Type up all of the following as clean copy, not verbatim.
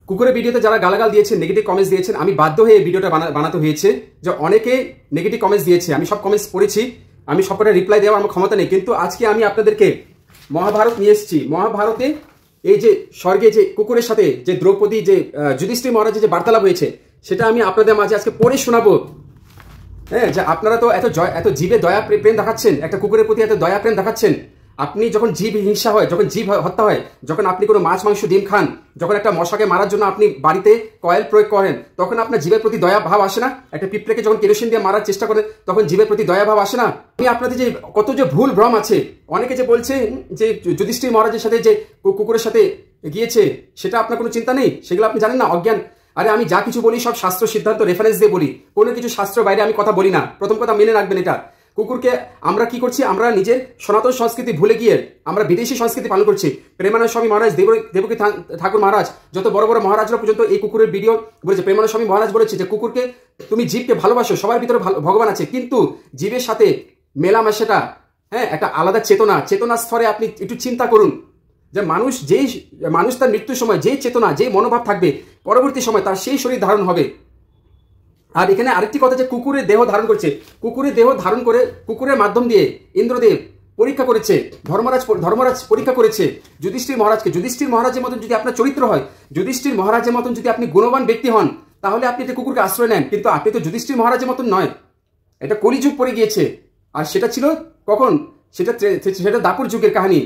কুকুরের ভিডিওতে যারা গালাগাল দিয়েছেন, নেগেটিভ কমেন্টস দিয়েছেন, আমি বাধ্য হয়ে এই ভিডিওটা বানাতে হয়েছে। যে অনেকে নেগেটিভ কমেন্টস দিয়েছে, আমি সব কমেন্টস পড়েছি, আমি সবকটা রিপ্লাই দেওয়ার আমার ক্ষমতা নেই, কিন্তু আজকে আমি আপনাদেরকে মহাভারত নিয়ে এসেছি। মহাভারতে এই যে স্বর্গে যে কুকুরের সাথে যে দ্রৌপদী যে যুধিষ্ঠির মহারাজের যে বার্তালাপ হয়েছে, সেটা আমি আপনাদের মাঝে আজকে পড়ে শোনাবো। হ্যাঁ, যে আপনারা তো এত জীবে দয়া প্রেম দেখাচ্ছেন, একটা কুকুরের প্রতি এত দয়া প্রেম দেখাচ্ছেন। আপনি যখন জীব হিংসা হয়, যখন জীব হত্যা হয়, যখন আপনি কোনো মাছ মাংস ডিম খান, যখন একটা মশাকে মারার জন্য আপনি বাড়িতে কয়েল প্রয়োগ করেন, তখন আপনার জীবের প্রতি দয়া ভাব আসে না? একটা পিঁপড়েকে যখন কেরোসিন দিয়ে মারার চেষ্টা করেন, তখন জীবের প্রতি দয়া ভাব আসে না? আমি আপনাদের যে কত যে ভুল ভ্রম আছে, অনেকে যে বলছে যে যুধিষ্ঠির মহারাজের সাথে যে কুকুরের সাথে গিয়েছে, সেটা আপনার কোনো চিন্তা নেই, সেগুলো আপনি জানেন না, অজ্ঞান। আরে আমি যা কিছু বলি সব শাস্ত্র সিদ্ধান্ত রেফারেন্স দিয়ে বলি, কোনো কিছু শাস্ত্র বাইরে আমি কথা বলি না। প্রথম কথা মেনে রাখবেন এটা। কুকুরকে আমরা কি করছি, আমরা নিজের সনাতন সংস্কৃতি ভুলে গিয়ে আমরা বিদেশি সংস্কৃতি পালন করছি। প্রেমানন্দ স্বামী মহারাজ, দেবকী ঠাকুর মহারাজ, যত বড় বড় মহারাজরা পর্যন্ত এই কুকুরের ভিডিও বলেছে। প্রেমানন্দ স্বামী মহারাজ বলেছে যে কুকুরকে তুমি জীবকে ভালোবাসো, সবার ভিতরে ভগবান আছে, কিন্তু জীবের সাথে মেলামেশাটা, হ্যাঁ, একটা আলাদা চেতনা স্তরে আপনি একটু চিন্তা করুন। যে মানুষ তার মৃত্যুর সময় যেই চেতনা, যেই মনোভাব থাকবে, পরবর্তী সময় তার সেই শরীর ধারণ হবে। আর এখানে আরেকটি কথা, যে কুকুরের দেহ ধারণ করছে, কুকুরের দেহ ধারণ করে কুকুরের মাধ্যম দিয়ে ইন্দ্রদেব পরীক্ষা করেছে, ধর্মরাজ পরীক্ষা করেছে যুধিষ্ঠির মহারাজকে। যুধিষ্ঠির মহারাজের মতন যদি আপনার চরিত্র হয়, যুধিষ্ঠির মহারাজের মতন যদি আপনি গুণবান ব্যক্তি হন, তাহলে আপনি এটা কুকুরকে আশ্রয় নেন। কিন্তু আপনি তো যুধিষ্ঠির মহারাজের মতন নয়, এটা কলিযুগ পড়ে গিয়েছে। আর সেটা ছিল কখন? সেটা দাপুর যুগের কাহিনী।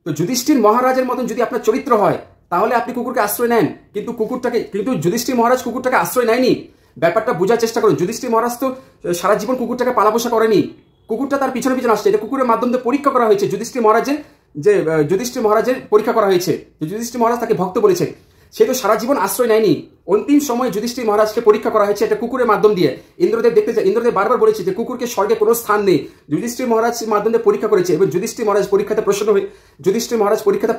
তো যুধিষ্ঠির মহারাজের মতন যদি আপনার চরিত্র হয়, তাহলে আপনি কুকুরকে আশ্রয় নেন। কিন্তু যুধিষ্ঠির মহারাজ কুকুরটাকে আশ্রয় নেয়নি। ব্যাপারটা বোঝার চেষ্টা করুন। যুধিষ্ঠির মহারাজ তো সারা জীবন কুকুরটাকে পালাপোষা করেনি, কুকুরটা তার পিছনে পিছনে আসছে। এটা কুকুরের মাধ্যমে পরীক্ষা করা হয়েছে। যুধিষ্ঠির মহারাজের পরীক্ষা করা হয়েছে। যুধিষ্ঠির মহারাজ তাকে ভক্ত বলেছে, সে তো সারা জীবন আশ্রয় নেয়নি। অন্তিম সময় যুধিষ্ঠির মহারাজকে পরীক্ষা করা হয়েছে একটা কুকুরের মাধ্যম দিয়ে। ইন্দ্রদেব দেখতে যায়, ইন্দ্রদেব বারবার বলেছে যে কুকুরকে স্বর্গে কোনো স্থান নেই। যুধিষ্ঠির মহারাজ মাধ্যমে পরীক্ষা করেছে এবং যুধিষ্ঠির মহারাজ পরীক্ষাতে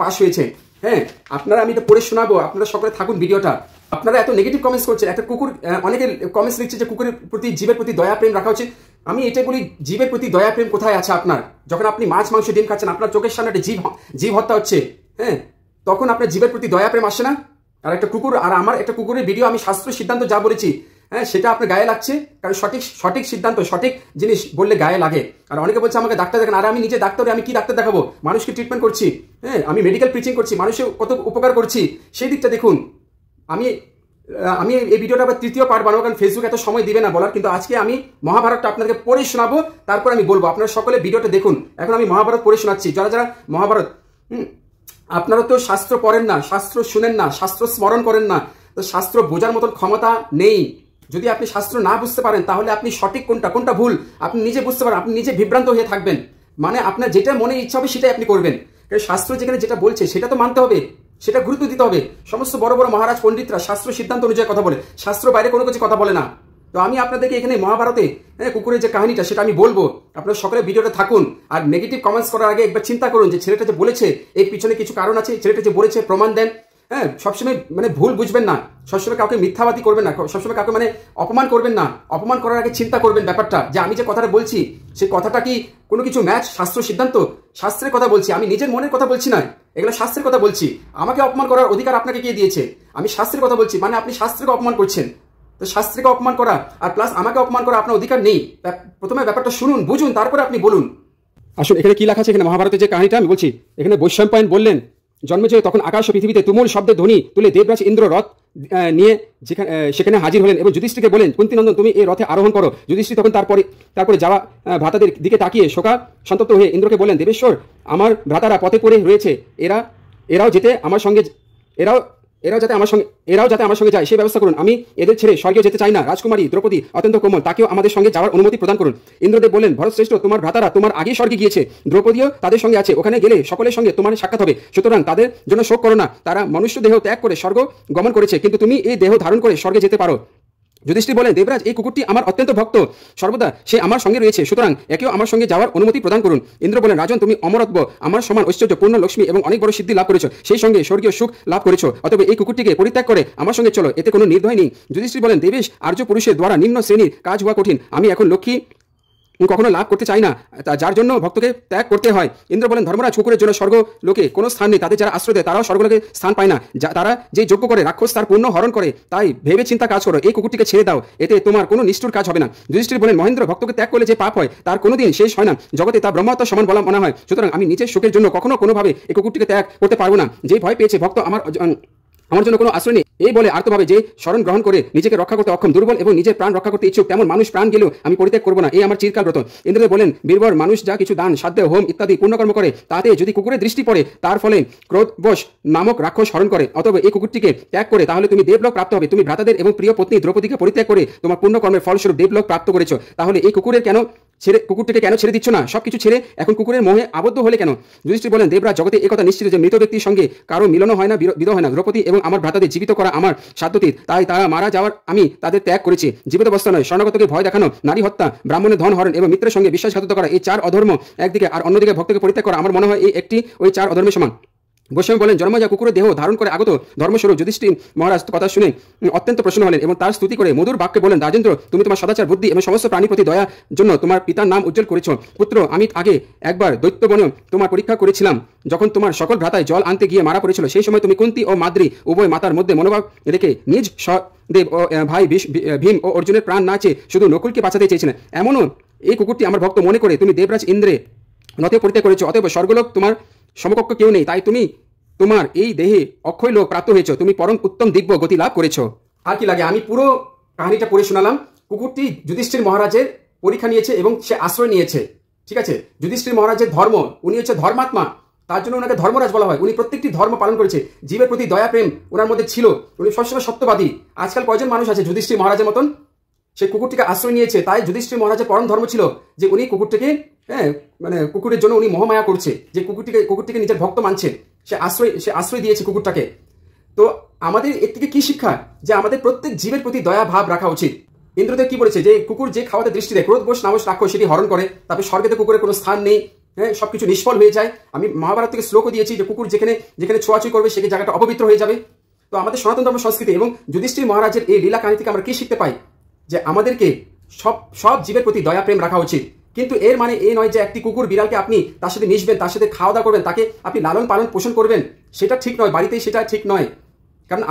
পাশ হয়েছে। হ্যাঁ, আপনারা আমি এটা পড়ে শোনাবো, আপনারা সকলে থাকুন ভিডিওটা। আপনারা এত নেগেটিভ কমেন্টস করছেন, একটা কুকুর, অনেকে কমেন্টস লিখছে যে কুকুরের প্রতি, জীবের প্রতি দয়া প্রেম রাখা উচিত। আমি এটাই বলি, জীবের প্রতি দয়া প্রেম কোথায় আছে আপনার? যখন আপনি মাছ মাংস ডিম খাচ্ছেন, আপনার চোখের সামনে একটা জীব হত্যা হচ্ছে, হ্যাঁ, তখন আপনার জীবের প্রতি দয়া প্রেম আসে না? আর একটা কুকুর, আর আমার একটা কুকুরের ভিডিও, আমি শাস্ত্র সিদ্ধান্ত যা বলেছি, হ্যাঁ, সেটা আপনার গায়ে লাগছে, কারণ সঠিক সিদ্ধান্ত, সঠিক জিনিস বললে গায়ে লাগে। আর অনেকে বলছে আমাকে ডাক্তার দেখান। আর আমি নিজে ডাক্তার, আমি কি ডাক্তার দেখাবো? মানুষকে ট্রিটমেন্ট করছি, হ্যাঁ, আমি মেডিকেল প্রিচিং করছি, মানুষের কত উপকার করছি, সেই দিকটা দেখুন। আমি এই ভিডিওটা আবার তৃতীয় পার্ট বানাবো, কারণ ফেসবুক এত সময় দিবে না বলার। কিন্তু আজকে আমি মহাভারতটা আপনাদেরকে পড়ে শোনাবো, তারপর আমি বলবো। আপনারা সকলে ভিডিওটা দেখুন। এখন আমি মহাভারত পড়ে শোনাচ্ছি। যারা মহাভারত, আপনারা তো শাস্ত্র পড়েন না, শাস্ত্র শুনেন না, শাস্ত্র স্মরণ করেন না, তো শাস্ত্র বোঝার মতন ক্ষমতা নেই। যদি আপনি শাস্ত্র না বুঝতে পারেন, তাহলে আপনি সঠিক কোনটা ভুল আপনি নিজে বুঝতে পারেন, আপনি নিজে বিভ্রান্ত হয়ে থাকবেন। মানে আপনার যেটা মনে ইচ্ছা হবে সেটাই আপনি করবেন। কারণ শাস্ত্র যেখানে যেটা বলছে সেটা তো মানতে হবে, সেটা গুরুত্ব দিতে হবে। সমস্ত বড় বড় মহারাজ পণ্ডিতরা শাস্ত্র সিদ্ধান্ত অনুযায়ী কথা বলে, শাস্ত্র বাইরে কোনো কিছু কথা বলে না। তো আমি আপনাদেরকে এখানে মহাভারতে কুকুরের যে কাহিনীটা, সেটা আমি বলবো। আপনারা সকলে ভিডিওটা থাকুন। আর নেগেটিভ কমেন্টস করার আগে একবার চিন্তা করুন যে ছেলেটা যে বলেছে এর পিছনে কিছু কারণ আছে। ছেলেটা যে বলেছে প্রমাণ দেন। হ্যাঁ, সবসময় মানে ভুল বুঝবেন না, সবসময় কাউকে মিথ্যাবাদী করবেন না, সবসময় কাউকে মানে অপমান করবেন না। অপমান করার আগে চিন্তা করবেন ব্যাপারটা, যে আমি যে কথাটা বলছি সেই কথাটা কি কোনো কিছু ম্যাচ শাস্ত্র সিদ্ধান্ত? শাস্ত্রের কথা বলছি, আমি নিজের মনের কথা বলছি না, এগুলো শাস্ত্রের কথা বলছি। আমাকে অপমান করার অধিকার আপনাকে কে দিয়েছে? আমি শাস্ত্রের কথা বলছি, মানে আপনি শাস্ত্রকে অপমান করছেন। তো শাস্ত্রকে অপমান করা আর প্লাস আমাকে অপমান করা আপনার অধিকার নেই। প্রথমে ব্যাপারটা শুনুন, বুঝুন, তারপরে আপনি বলুন। আসুন, এখানে কি লেখা আছে? এখানে মহাভারতের যে কাহিনীটা আমি বলছি, এখানে বৈশম্পায়ন বললেন, জন্মেজয় তখন আকাশ ও পৃথিবীতে তুমুল শব্দের ধ্বনি তুলে দেবরাজ ইন্দ্র রথ নিয়ে সেখানে হাজির হলেন এবং যুধিষ্ঠিরকে বলেন, কুন্তিনন্দন তুমি এই রথে আরোহণ করো। যুধিষ্ঠির তখন তারপরে যাওয়া ভ্রাতাদের দিকে তাকিয়ে শোকা সন্তপ্ত হয়ে ইন্দ্রকে বলেন, দেবেশ্বর, আমার ভ্রাতারা পথে পড়ে রয়েছে, এরাও যাতে আমার সঙ্গে যায় সেই ব্যবস্থা করুন। আমি এদের ছেড়ে স্বর্গে যেতে চাই না। রাজকুমারী দ্রৌপদী অত্যন্ত কোমল, তাকেও আমাদের সঙ্গে যাওয়ার অনুমতি প্রদান করুন। ইন্দ্রদেব বললেন, ভরতশ্রেষ্ঠ, তোমার ভ্রাতারা তোমার আগেই স্বর্গে গিয়েছে, দ্রৌপদীও তাদের সঙ্গে আছে, ওখানে গেলে সকলের সঙ্গে তোমার সাক্ষাৎ হবে, সুতরাং তাদের জন্য শোক করো না। তারা মনুষ্য দেহ ত্যাগ করে স্বর্গ গমন করেছে, কিন্তু তুমি এই দেহ ধারণ করে স্বর্গে যেতে পারো। যুধিষ্ঠির বলেন, দেবরাজ, এই কুকুরটি আমার অত্যন্ত ভক্ত, সর্বদা সে আমার সঙ্গে রয়েছে, সুতরাং একেও আমার সঙ্গে যাওয়ার অনুমতি প্রদান করুন। ইন্দ্র বলেন, রাজন, তুমি অমরত্ব, আমার সমান ঐশ্বর্য, পূর্ণ লক্ষ্মী এবং অনেক বড় সিদ্ধি লাভ করেছো, সেই সঙ্গে স্বর্গীয় সুখ লাভ করেছো, অতএব এই কুকুরটিকে পরিত্যাগ করে আমার সঙ্গে চলো, এতে কোনো নির্দয় নেই। যুধিষ্ঠির বলেন, দেবেশ, আর্য পুরুষের দ্বারা নিম্ন শ্রেণীর কাজ হওয়া কঠিন, আমি এখন লক্ষ্মী কখনো লাভ করতে চাই না, যার জন্য ভক্তকে ত্যাগ করতে হয়। ইন্দ্র বলেন, ধর্মরাজ, কুকুরের জন্য স্বর্গ লোকে কোনো স্থান নেই, তাদের যারা আশ্রয় দেয় তারাও স্বর্গলোকে স্থান পায় না। তারা যে যজ্ঞ করে রাক্ষস তার পুণ্য হরণ করে, তাই ভেবে চিন্তা কাজ করো, এই কুকুরটিকে ছেড়ে দাও, এতে তোমার কোনো নিষ্ঠুর কাজ হবে না। যুধিষ্ঠির বলেন, মহেন্দ্র, ভক্তকে ত্যাগ করলে যে পাপ হয় তার কোনোদিন শেষ হয় না, জগতে তা ব্রহ্মহত্যার সমান বলা মনে হয়। সুতরাং আমি নিজের সুখের জন্য কখনো কোনোভাবে এই কুকুরটিকে ত্যাগ করতে পারবো না। যেই ভয় পেয়েছে ভক্ত আমার জন্য কোনো আশ্রয় নেই, এই বলে আর্তভাবে যে শরণ গ্রহণ করে নিজেকে রক্ষা করতে অক্ষম, দুর্বল এবং নিজের প্রাণ রক্ষা করতে ইচ্ছুক, তেমন মানুষ প্রাণ গেলেও আমি পরিত্যাগ করবো না, এই আমার চিরকাল ব্রত। ইন্দ্রদেব বলেন, বীরবর, মানুষ যা কিছু দান, সাধ্য, হোম ইত্যাদি পুণ্যকর্ম করে, তাতে যদি কুকুরের দৃষ্টি পড়ে, তার ফলে ক্রোধবশ নামক রাক্ষস হরণ করে, অতএব এই কুকুরটিকে ত্যাগ করে তাহলে তুমি দেবলোক প্রাপ্ত হবে। তুমি ভ্রাতাদের এবং প্রিয় পত্নী দ্রৌপদীকে পরিত্যাগ করে তোমার পুণ্যকর্মের ফলস্বরূপ দেবলোক প্রাপ্ত করেছো, তাহলে এই কুকুরটিকে কেন ছেড়ে দিচ্ছ না? সবকিছু ছেড়ে এখন কুকুরের মোহে আবদ্ধ হলে কেন? যুধিষ্ঠির বলেন, দেবরাজ, জগতে একথা নিশ্চিত যে মৃত ব্যক্তির সঙ্গে কারো মিলনও হয় না, বিরহ হয় না। দ্রৌপদী এবং আমার ভ্রাতাদের জীবিত করা আমার সাধ্যতীত, তাই তারা মারা যাওয়ার আমি তাদের ত্যাগ করেছি। জীবিত অবস্থা নয়, শরণাগতকে ভয় দেখানো, নারী হত্যা, ব্রাহ্মণের ধন হরণ এবং মিত্রের সঙ্গে বিশ্বাসঘাতকতা করা, এই 4 অধর্ম একদিকে, আর অন্যদিকে ভক্তকে পরিত্যাগ করা, আমার মনে হয় এই একটি ওই 4 অধর্মের সমান। গোস্বামী বলেন, জন্মজা কুকুরের দেহ ধারণ করে আগত ধর্মস্বরূপ যুধিষ্ঠির মহারাজ কথা শুনে অত্যন্ত প্রসন্ন হলেন এবং তার স্তুতি করে মধুর বাক্যে বলেন, রাজেন্দ্র, তুমি তোমার সদাচার, বুদ্ধি এবং সমস্ত প্রাণীর প্রতি দয়া জন্য তোমার পিতার নাম উজ্জ্বল করেছ। পুত্র, আমি আগে একবার দৈত্যবনে তোমার পরীক্ষা করেছিলাম, যখন তোমার সকল ভ্রাতায় জল আনতে গিয়ে মারা পড়েছিল। সেই সময় তুমি কুন্তী ও মাদ্রী উভয় মাতার মধ্যে মনোভাব রেখে নিজ দেব ও ভাই ভীম ও অর্জুনের প্রাণ না চেয়ে শুধু নকুলকে বাঁচাতে চেয়েছিলেন। এমনও এই কুকুরটি আমার ভক্ত মনে করে তুমি দেবরাজ ইন্দ্রে নথে পরিত্যাগ করেছ। অতএব স্বর্গলোক তোমার সমকক্ষ কেউ নেই, তাই তুমি তোমার এই দেহে অক্ষয় লোক প্রাপ্ত হয়েছ, তুমি পরম উত্তম দিব্য গতি লাভ করেছ। আর কি লাগে, আমি পুরো কাহিনীটা পড়ে শোনালাম। কুকুরটি যুধিষ্ঠির মহারাজের পরীক্ষা নিয়েছে এবং সে আশ্রয় নিয়েছে। ঠিক আছে, যুধিষ্ঠির মহারাজের ধর্ম, উনি হচ্ছে ধর্মাত্মা, তার জন্য ওনাকে ধর্মরাজ বলা হয়। উনি প্রত্যেকটি ধর্ম পালন করেছে, জীবের প্রতি দয়া প্রেম ওনার মধ্যে ছিল, উনি সবসময় সত্যবাদী। আজকাল কয়জন মানুষ আছে যুধিষ্ঠির মহারাজের মতন? সে কুকুরটিকে আশ্রয় নিয়েছে, তাই যুধিষ্ঠির মহারাজের পরম ধর্ম ছিল যে উনি কুকুরটিকে মানে কুকুরের জন্য উনি মোহমায়া করছে, যে কুকুরটিকে নিজের ভক্ত মানছে, সে আশ্রয় দিয়েছে কুকুরটাকে। তো আমাদের এর থেকে কি শিক্ষা? যে আমাদের প্রত্যেক জীবের প্রতি দয়া ভাব রাখা উচিত। ইন্দ্রদেব কি বলেছে, যে কুকুর যে খাওয়াতে দৃষ্টি দেয়, ক্রোধ বশ নামশ রাক্ষস সেটি হরণ করে, তারপরে স্বর্গেতে কুকুরের কোনো স্থান নেই, সবকিছু নিষ্ফল হয়ে যায়। আমি মহাভারত থেকে শ্লোকও দিয়েছি যে কুকুর যেখানে ছোঁয়াছুঁই করবে সেই জায়গাটা অপবিত্র হয়ে যাবে। তো আমাদের সনাতন ধর্ম সংস্কৃতি এবং যুধিষ্ঠির মহারাজের এই লীলা কাহিনী থেকে আমরা কি শিখতে পাই? যে আমাদেরকে সব জীবের প্রতি দয়া প্রেম রাখা উচিত। কিন্তু এর মানে এই নয় যে একটি কুকুর বিড়ালকে আপনি তার সাথে মিশবেন, তার সাথে খাওয়া দাওয়া করবেন, তাকে আপনি লালন পালন পোষণ করবেন, সেটা ঠিক নয়। বাড়িতেই সেটা ঠিক নয়। কারণ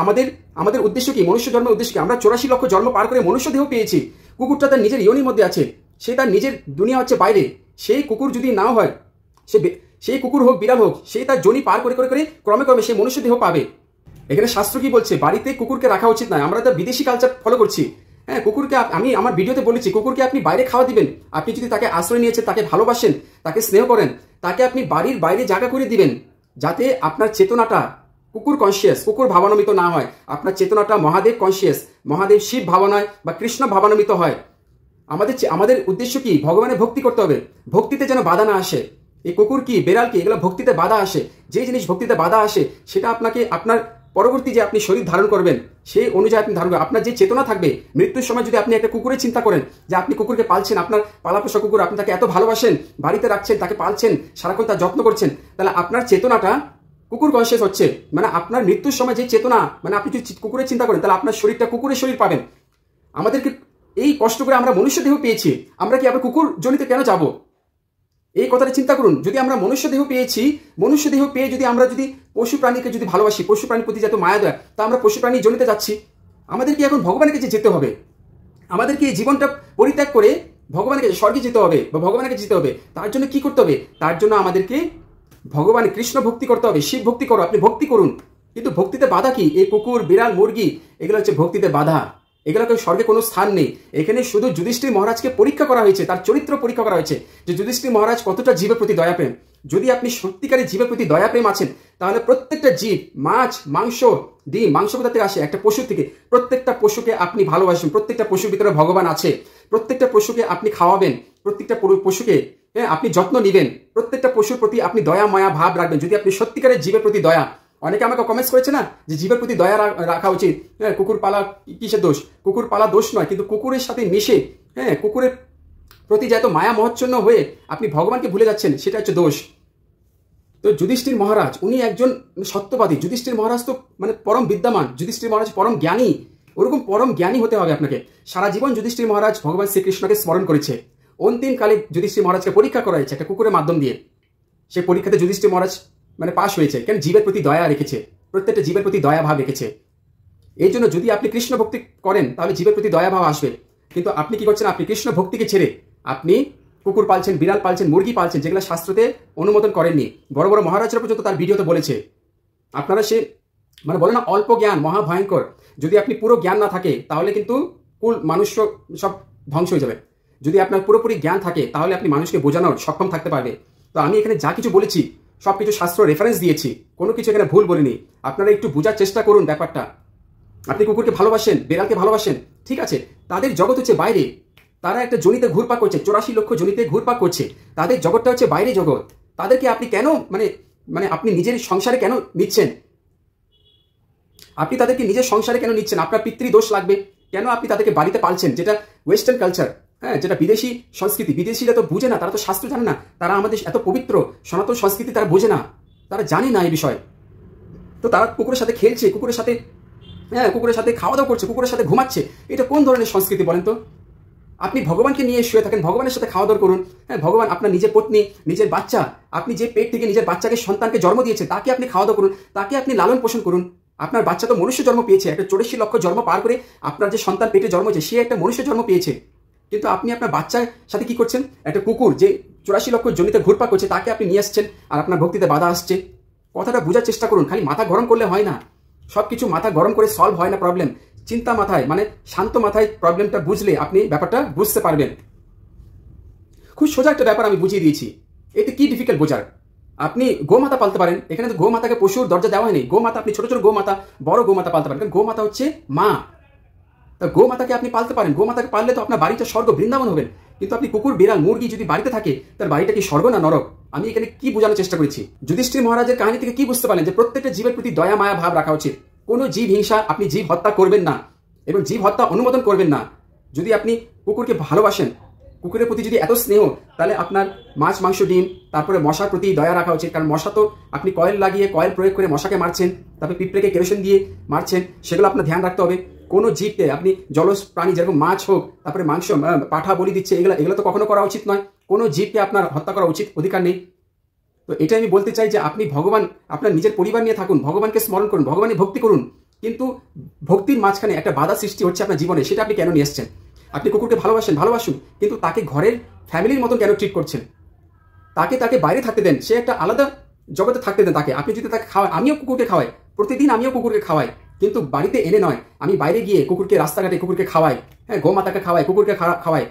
আমাদের উদ্দেশ্য কি? মনুষ্য জন্মের উদ্দেশ্য কি? আমরা 84 লক্ষ জন্ম পার করে মনুষ্য দেহ পেয়েছি। কুকুরটা তার নিজের ইয়নির মধ্যে আছে, সে তার নিজের দুনিয়া হচ্ছে বাইরে। সেই কুকুর যদি নাও হয়, সেই কুকুর হোক বিড়াল হোক, সে তার জনি পার করে করে করে ক্রমে ক্রমে সে মনুষ্য দেহ পাবে। এখানে শাস্ত্র কি বলছে? বাড়িতে কুকুরকে রাখা উচিত নয়। আমরা তো বিদেশি কালচার ফলো করছি। কুকুরকে আমি আমার ভিডিওতে বলেছি, কুকুরকে আপনি বাইরে খাওয়া দিবেন। আপনি যদি তাকে আশ্রয় নিয়েছে, তাকে ভালোবাসেন, তাকে স্নেহ করেন, তাকে আপনি বাড়ির বাইরে জায়গা করে দিবেন, যাতে আপনার চেতনাটা কুকুর কনসিয়াস, কুকুর ভাবান্বিত না হয়। আপনার চেতনাটা মহাদেব কনসিয়াস, মহাদেব শিব ভাবনায় বা কৃষ্ণ ভাবান্বিত হয়। আমাদের উদ্দেশ্য কি? ভগবানের ভক্তি করতে হবে, ভক্তিতে যেন বাধা না আসে। এই কুকুর কি, বেড়াল কি, এগুলো ভক্তিতে বাধা আসে। যে জিনিস ভক্তিতে বাধা আসে সেটা আপনাকে আপনার পরবর্তী যে আপনি শরীর ধারণ করবেন সেই অনুযায়ী আপনি ধারণ করবেন। আপনার যে চেতনা থাকবে, মৃত্যুর সময় যদি আপনি একটা কুকুরের চিন্তা করেন, যে আপনি কুকুরকে পালছেন, আপনার পালাপোষা কুকুর, আপনি তাকে এত ভালোবাসেন, বাড়িতে রাখছেন, তাকে পালছেন, সারাক্ষণ তার যত্ন করছেন, তাহলে আপনার চেতনাটা কুকুর কনসিয়াস হচ্ছে। মানে আপনার মৃত্যুর সময় যে চেতনা, মানে আপনি যদি কুকুরের চিন্তা করেন, তাহলে আপনার শরীরটা কুকুরের শরীর পাবেন। আমাদেরকে এই কষ্ট করে আমরা মনুষ্য দেহ পেয়েছি, আমরা কি আবার কুকুর জনিতে কেন যাব? এই কথাটা চিন্তা করুন। যদি আমরা মনুষ্য দেহ পেয়েছি, মনুষ্য দেহ পেয়ে যদি আমরা পশু প্রাণীকে যদি ভালোবাসি, পশু প্রাণীর প্রতি যত মায়া দেয়, তা আমরা পশু প্রাণী জনিতে যাচ্ছি। আমাদের কি এখন ভগবানের কাছে যেতে হবে? আমাদের কি এই জীবনটা পরিত্যাগ করে ভগবানের কাছে, স্বর্গে যেতে হবে বা ভগবানের কাছে যেতে হবে? তার জন্য কি করতে হবে? তার জন্য আমাদেরকে ভগবান কৃষ্ণ ভক্তি করতে হবে। শিব ভক্তি করো, আপনি ভক্তি করুন। কিন্তু ভক্তিতে বাধা কি? এই কুকুর, বিড়াল, মুরগি, এগুলো হচ্ছে ভক্তিতে বাধা। এগুলোকে স্বর্গে কোনো স্থান নেই। এখানে শুধু যুধিষ্ঠির মহারাজকে পরীক্ষা করা হয়েছে, তার চরিত্র পরীক্ষা করা হয়েছে, যে যুধিষ্ঠির মহারাজ কতটা জীবের প্রতি দয়াপ্রেম। যদি আপনি সত্যিকারের জীবের প্রতি দয়াপ্রেম আছেন, তাহলে প্রত্যেকটা জীব, মাছ, মাংস, ডিম, মাংস কোথা থেকে আসে? একটা পশু থেকে। প্রত্যেকটা পশুকে আপনি ভালোবাসেন, প্রত্যেকটা পশুর ভিতরে ভগবান আছে, প্রত্যেকটা পশুকে আপনি খাওয়াবেন, প্রত্যেকটা পশুকে আপনি যত্ন নেবেন, প্রত্যেকটা পশুর প্রতি আপনি দয়া মায়া ভাব রাখবেন। যদি আপনি সত্যিকারের জীবের প্রতি দয়া, অনেকে আমাকে কমেন্টস করেছে না যে জীবের প্রতি দয়া রাখা উচিত, কুকুর পালা কিসের দোষ? কুকুর পালা দোষ নয়, কিন্তু কুকুরের সাথে মিশে কুকুরের প্রতি যে এত মায়া মহচ্ছন্ন হয়ে আপনি ভগবানকে ভুলে যাচ্ছেন, সেটা হচ্ছে দোষ। তো যুধিষ্ঠির মহারাজ উনি একজন সত্যবাদী। যুধিষ্ঠির মহারাজ তো মানে পরম বিদ্যামান, যুধিষ্ঠির মহারাজ পরম জ্ঞানী। ওরকম পরম জ্ঞানী হতে হবে আপনাকে। সারা জীবন যুধিষ্ঠির মহারাজ ভগবান শ্রীকৃষ্ণকে স্মরণ করেছে, অন্তিমকালে যুধিষ্ঠির মহারাজকে পরীক্ষা করা হয়েছে একটা কুকুরের মাধ্যম দিয়ে। সেই পরীক্ষাতে যুধিষ্ঠির মহারাজ মানে পাশ হয়েছে, কেন জীবের প্রতি দয়া রেখেছে, প্রত্যেকটা জীবের প্রতি দয়া ভাব রেখেছে। এই জন্য যদি আপনি কৃষ্ণ ভক্তি করেন তাহলে জীবের প্রতি দয়া ভাব আসবে। কিন্তু আপনি কি করছেন, আপনি কৃষ্ণ ভক্তিকে ছেড়ে আপনি কুকুর পালছেন, বিড়াল পালছেন, মুরগি পালছেন, যেগুলো শাস্ত্রতে অনুমোদন করেননি। বড় বড় মহারাজরা পর্যন্ত তার ভিডিওতে বলেছে। আপনারা সে মানে বলে না অল্প জ্ঞান মহা ভয়ঙ্কর। যদি আপনি পুরো জ্ঞান না থাকে তাহলে কিন্তু কুল মানুষ সব ধ্বংস হয়ে যাবে। যদি আপনার পুরোপুরি জ্ঞান থাকে তাহলে আপনি মানুষকে বোঝানোর সক্ষম থাকতে পারবে। তো আমি এখানে যা কিছু বলেছি সব কিছু শাস্ত্র রেফারেন্স দিয়েছি, কোনো কিছু এখানে ভুল বলিনি। আপনারা একটু বোঝার চেষ্টা করুন ব্যাপারটা। আপনি কুকুরকে ভালোবাসেন, বেড়ালকে ভালোবাসেন, ঠিক আছে, তাদের জগৎ হচ্ছে বাইরে। তারা একটা জনিতে ঘুরপাক করছে, 84 লক্ষ জনিতে ঘুরপাক করছে। তাদের জগৎটা হচ্ছে বাইরে জগৎ। তাদেরকে আপনি কেন মানে আপনি নিজের সংসারে কেন নিচ্ছেন? আপনি তাদেরকে নিজের সংসারে কেন নিচ্ছেন? আপনার পিতৃদোষ লাগবে কেন? আপনি তাদেরকে বাড়িতে পালছেন, যেটা ওয়েস্টার্ন কালচার, হ্যাঁ, যেটা বিদেশি সংস্কৃতি। বিদেশিরা তো বুঝে না, তারা তো শাস্ত্র জানে না, তারা আমাদের এত পবিত্র সনাতন সংস্কৃতি তারা বোঝে না, তারা জানে না এই বিষয়। তো তারা কুকুরের সাথে খেলছে, কুকুরের সাথে কুকুরের সাথে খাওয়া দাওয়া করছে, কুকুরের সাথে ঘুমাচ্ছে। এটা কোন ধরনের সংস্কৃতি বলেন তো? আপনি ভগবানকে নিয়ে শুয়ে থাকেন, ভগবানের সাথে খাওয়া দাওয়া করুন। হ্যাঁ, ভগবান আপনার নিজের পত্নী, নিজের বাচ্চা, আপনি যে পেট থেকে নিজের বাচ্চাকে সন্তানকে জন্ম দিয়েছে তাকে আপনি খাওয়া দাওয়া করুন, তাকে আপনি লালন পোষণ করুন। আপনার বাচ্চা তো মনুষ্য জন্ম পেয়েছে, একটা 84 লক্ষ জন্ম পার করে আপনার যে সন্তান পেটে জন্ম হয়েছে সে একটা মনুষ্য জন্ম পেয়েছে। কিন্তু আপনি আপনার বাচ্চার সাথে কি করছেন? একটা কুকুর যে 84 লক্ষ জমিতে ঘুরপাক করছে তাকে আপনি নিয়ে আসছেন, আর আপনার ভক্তিতে বাধা আসছে। কথাটা বোঝার চেষ্টা করুন। খালি মাথা গরম করলে হয় না, সব কিছু মাথা গরম করে সলভ হয় না প্রবলেম। চিন্তা মাথায় মানে শান্ত মাথায় প্রবলেমটা বুঝলে আপনি ব্যাপারটা বুঝতে পারবেন। খুব সোজা একটা ব্যাপার আমি বুঝিয়ে দিয়েছি, এতে কি ডিফিকাল্ট বোঝার? আপনি গোমাতা পালতে পারেন। এখানে তো গোমাতাকে পশুর দরজা দেওয়া হয়নি। গোমাতা আপনি ছোট ছোট গোমাতা, বড় গোমাতা পালতে পারেন, কারণ গোমাতা হচ্ছে মা। তা গোমাতাকে আপনি পালতে পারেন। গোমাতাকে পাললে তো আপনার বাড়িটা স্বর্গ, বৃন্দাবন হবেন। কিন্তু আপনি কুকুর, বিড়াল, মুরগি যদি বাড়িতে থাকে তার বাড়িটা কি স্বর্গ না নরক? আমি এখানে কি বোঝানোর চেষ্টা করেছি? যুধিষ্ঠির মহারাজের কাহিনী থেকে কি বুঝতে পারলেন? যে প্রত্যেকটা জীবের প্রতি দয়া মায়া ভাব রাখা উচিত। কোনো জীব হিংসা, আপনি জীব হত্যা করবেন না এবং জীব হত্যা অনুমোদন করবেন না। যদি আপনি কুকুরকে ভালোবাসেন, কুকুরের প্রতি যদি এত স্নেহ, তাহলে আপনার মাছ, মাংস, ডিম, তারপরে মশার প্রতি দয়া রাখা উচিত। কারণ মশা তো আপনি কয়েল লাগিয়ে, কয়েল প্রয়োগ করে মশাকে মারছেন, তারপরে পিঁপড়েকে কেরোসিন দিয়ে মারছেন, সেগুলো আপনার ধ্যান রাখতে হবে। কোনো জীবকে আপনি জলজ প্রাণী যেরকম মাছ হোক, তারপরে মাংস, পাঠা বলি দিচ্ছে, এগুলো তো কখনো করা উচিত নয়। কোনো জীবকে আপনার হত্যা করা উচিত অধিকার নেই। তো এটা আমি বলতে চাই যে আপনি ভগবান, আপনার নিজের পরিবার নিয়ে থাকুন, ভগবানকে স্মরণ করুন, ভগবানের ভক্তি করুন। কিন্তু ভক্তির মাঝখানে একটা বাধা সৃষ্টি হচ্ছে আপনার জীবনে, সেটা আপনি কেন নিয়ে আসছেন? আপনি কুকুরকে ভালোবাসুন, কিন্তু তাকে ঘরের ফ্যামিলির মতন কেন ট্রিট করছেন? তাকে বাইরে থাকতে দেন, সে একটা আলাদা জগতে থাকতে দেন তাকে। আপনি যদি তাকে খাওয়ান, আমিও কুকুরকে খাওয়াই, প্রতিদিন আমিও কুকুরকে খাওয়াই, কিন্তু বাড়িতে এনে নয়। আমি বাইরে গিয়ে কুকুরকে, রাস্তাঘাটে কুকুরকে খাওয়াই, হ্যাঁ, গোমাতাকে খাওয়াই, কুকুরকে খাওয়াই,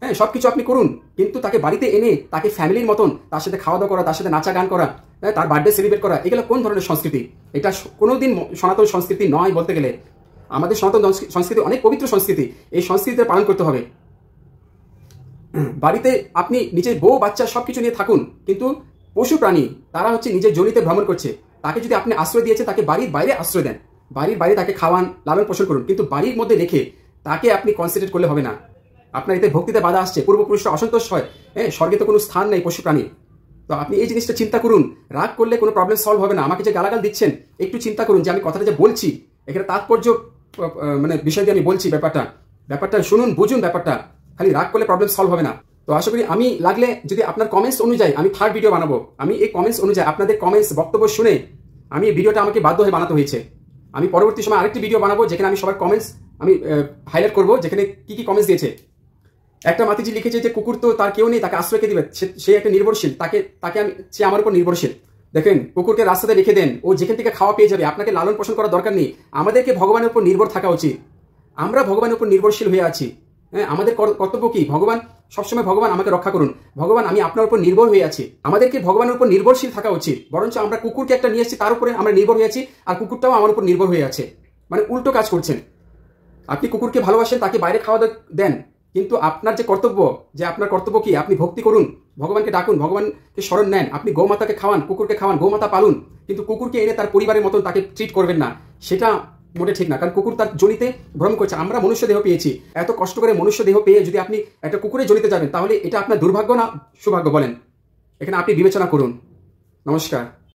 হ্যাঁ, সবকিছু আপনি করুন। কিন্তু তাকে বাড়িতে এনে তাকে ফ্যামিলির মতন তার সাথে খাওয়া দাওয়া করা, তার সাথে নাচা গান করা, হ্যাঁ, তার বার্থডে সেলিব্রেট করা, এগুলো কোন ধরনের সংস্কৃতি? এটা কোনোদিন সনাতন সংস্কৃতি নয় বলতে গেলে। আমাদের সনাতন সংস্কৃতি অনেক পবিত্র সংস্কৃতি, এই সংস্কৃতিতে পালন করতে হবে। বাড়িতে আপনি নিজের বউ, বাচ্চা সবকিছু নিয়ে থাকুন, কিন্তু পশু প্রাণী তারা হচ্ছে নিজের জনিতে ভ্রমণ করছে, তাকে যদি আপনি আশ্রয় দিয়েছেন, তাকে বাড়ির বাইরে আশ্রয় দেন, বাড়ির বাইরে তাকে খাওয়ান, লালন পোষণ করুন, কিন্তু বাড়ির মধ্যে রেখে তাকে আপনি কনসিডার করলে হবে না। আপনার এতে ভক্তিতে বাধা আসছে, পূর্বপুরুষরা অসন্তোষ হয়, হ্যাঁ, স্বর্গে তো কোনো স্থান নেই পশু প্রাণী। তো আপনি এই জিনিসটা চিন্তা করুন। রাগ করলে কোনো প্রবলেম সলভ হবে না। আমাকে যে গালাগাল দিচ্ছেন, একটু চিন্তা করুন যে আমি কথাটা যে বলছি এখানে তাৎপর্য মানে বিষয় দিয়ে আমি বলছি, ব্যাপারটা শুনুন, বুঝুন ব্যাপারটা। খালি রাগ করলে প্রবলেম সলভ হবে না। তো আশা করি আমি লাগলে যদি আপনার কমেন্টস অনুযায়ী আমি থার্ড ভিডিও বানাবো। আমি এই কমেন্টস অনুযায়ী আপনাদের কমেন্টস বক্তব্য শুনে আমি এই ভিডিওটা আমাকে বাধ্য হয়ে বানাতে হয়েছে। আমি পরবর্তী সময় আরেকটি ভিডিও বানাবো যেখানে আমি সবার কমেন্টস আমি হাইলাইট করবো, যেখানে কি কি কমেন্টস দিয়েছে। একটা মাতিজি লিখেছে যে কুকুর তো তার কেউ নেই, তাকে আশ্রয় কে দিবে, সে একটা নির্ভরশীল, সে আমার উপর নির্ভরশীল। দেখেন, কুকুরকে রাস্তাতে রেখে দেন, ও যেখান থেকে খাওয়া পেয়ে যাবে, আপনাকে লালন পোষণ করার দরকার নেই। আমাদেরকে ভগবানের উপর নির্ভর থাকা উচিত। আমরা ভগবানের উপর নির্ভরশীল হয়ে আছি, হ্যাঁ, আমাদের কর্তব্য কি? ভগবান সবসময়, ভগবান আমাকে রক্ষা করুন, ভগবান আমি আপনার উপর নির্ভর হয়ে আছি। আমাদেরকে ভগবানের উপর নির্ভরশীল থাকা উচিত। বরঞ্চ আমরা কুকুরকে একটা নিয়ে এসেছি, তার উপরে আমরা নির্ভর হয়ে আছি, আর কুকুরটাও আমার উপর নির্ভর হয়ে আছে। মানে উল্টো কাজ করছেন। আপনি কুকুরকে ভালোবাসেন, তাকে বাইরে খাওয়া দেন, কিন্তু আপনার যে কর্তব্য, যে আপনার কর্তব্য কি? আপনি ভক্তি করুন, ভগবানকে ডাকুন, ভগবানকে স্মরণ নেন, আপনি গোমাতাকে খাওয়ান, কুকুরকে খাওয়ান, গোমাতা পালুন, কিন্তু কুকুরকে এনে তার পরিবারের মতন তাকে ট্রিট করবেন না। সেটা মোটে ঠিক না, কারণ কুকুর তার জনিতে ভ্রমণ করছে। আমরা মনুষ্য দেহ পেয়েছি, এত কষ্ট করে মনুষ্য দেহ পেয়ে যদি আপনি একটা কুকুরের জনিতে যাবেন, তাহলে এটা আপনার দুর্ভাগ্য না সৌভাগ্য বলেন? এখানে আপনি বিবেচনা করুন। নমস্কার।